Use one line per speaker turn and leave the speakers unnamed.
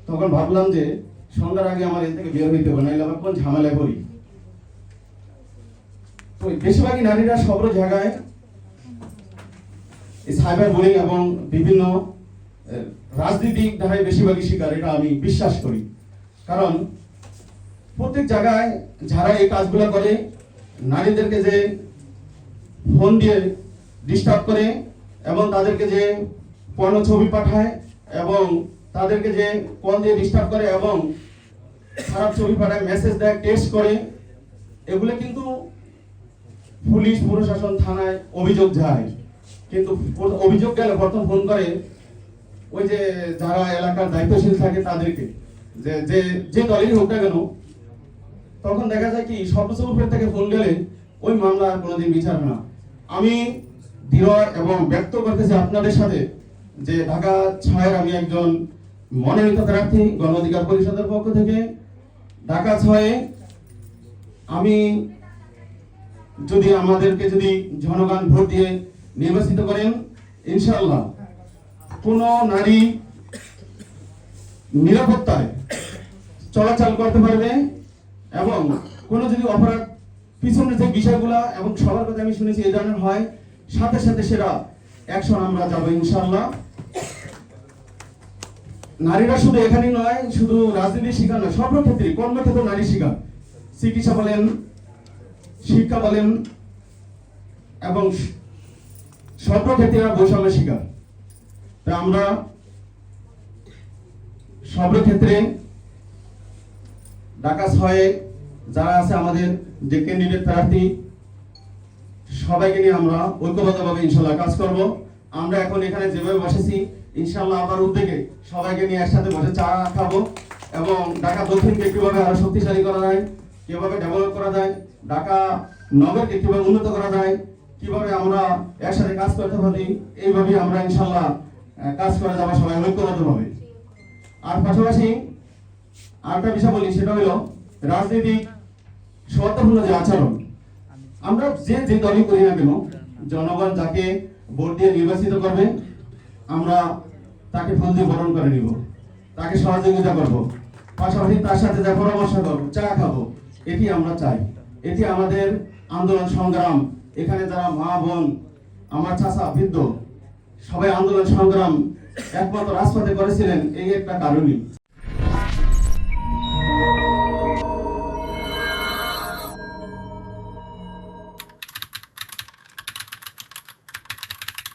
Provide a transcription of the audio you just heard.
তখন ভাবলাম যে সন্ধ্যার আগে আমার এর থেকে বের হইতে হবে, নাহলে আবার কোন ঝামেলায় পড়ি। তো বেশিরভাগই নারীরা সব জায়গায় এই সাইবার বুলিং এবং বিভিন্ন রাজনৈতিক ধারায় বেশিরভাগই শিকার, এটা আমি বিশ্বাস করি। কারণ প্রত্যেক জায়গায় যারা এই কাজগুলো করে, নারীদেরকে যে ফোন দিয়ে ডিস্টার্ব করে এবং তাদেরকে যে পর্ণ ছবি পাঠায় এবং তাদেরকে যে কল দিয়ে ডিস্টার্ব করে এবং খারাপ ছবি পাঠায়, মেসেজ দেয়, টেক্সট করে, এগুলো কিন্তু পুলিশ প্রশাসন থানায় অভিযোগ যায়। কিন্তু অভিযোগ গেলে প্রথম ফোন করে ওই যে যারা এলাকার দায়িত্বশীল থাকে তাদেরকে, যে যে যে দলেরই হোক না কেন। তখন দেখা যায় কি সবকিছুর উপর থেকে ফোন গেলে ওই মামলা আর কোনোদিন বিচার হয় না। আমি দৃঢ় এবং ব্যক্ত করতেছি আপনাদের সাথে যে ঢাকা ৬-এর আমি একজন মনোনীত প্রার্থী গণ অধিকার পরিষদের পক্ষ থেকে। ঢাকা ৬-এ আমি যদি আমাদেরকে যদি জনগণ ভোট দিয়ে নির্বাচিত করেন, ইনশাআল্লাহ কোন নারী নিরাপত্তায় চলাচল করতে পারবে এবং কোন যদি অপরাধ পিছনের যে বিষয়গুলা এবং সবার কথা আমি শুনেছি এই ধরনের হয়, সাথে সাথে সেটা অ্যাকশন আমরা যাব ইনশাআল্লাহ। নারীরা শুধু এখানেই নয়, শুধু রাজনীতির শিকার নয়, সর্বক্ষেত্রে কর্মক্ষেত্রে নারী শিকার। চিকিৎসা বলেন, শিক্ষা বলেন এবং সর্বক্ষেত্রে বৈষম্যের শিকার। তা আমরা সর্বক্ষেত্রে ঢাকা ৬-এ যারা আছে আমাদের যে ক্যান্ডিডেট প্রার্থী, সবাইকে নিয়ে আমরা ঐক্যবদ্ধভাবে ইনশাআল্লাহ কাজ করব। আমরা এখন এখানে যেভাবে বসেছি, ইনশাআল্লাহ আমার উদ্যোগে সবাইকে নিয়ে একসাথে বসে চা খাবো এবং ঢাকা দক্ষিণকে কিভাবে আরো শক্তিশালী করা যায়, কিভাবে ডেভেলপ করা যায়, ঢাকা নগরকে কিভাবে উন্নত করা যায়, কিভাবে আমরা একসাথে কাজ করতে পারি, এইভাবে আমরা ইনশাআল্লাহ কাজ করে যাবো সবাই ঐক্যবদ্ধভাবে। আর পাশাপাশি আরেকটা বিষয় বলি, সেটা হলো রাজনৈতিক সত্যপূর্ণ যে আচরণ। আমরা যে যে দলই করি না কেন, জনগণ যাকে ভোট দিয়ে নির্বাচিত করবে আমরা তাকে ফুল দিয়ে বরণ করে নিব, তাকে সহযোগিতা করব, পাশাপাশি তার সাথে যা পরামর্শ করবো, চা খাবো, এটি আমরা চাই। এটি আমাদের আন্দোলন সংগ্রাম। এখানে যারা মা বোন, আমার চাচা, বৃদ্ধ, সবাই আন্দোলন সংগ্রাম একমাত্র রাজপথে করেছিলেন এই একটা কারণে।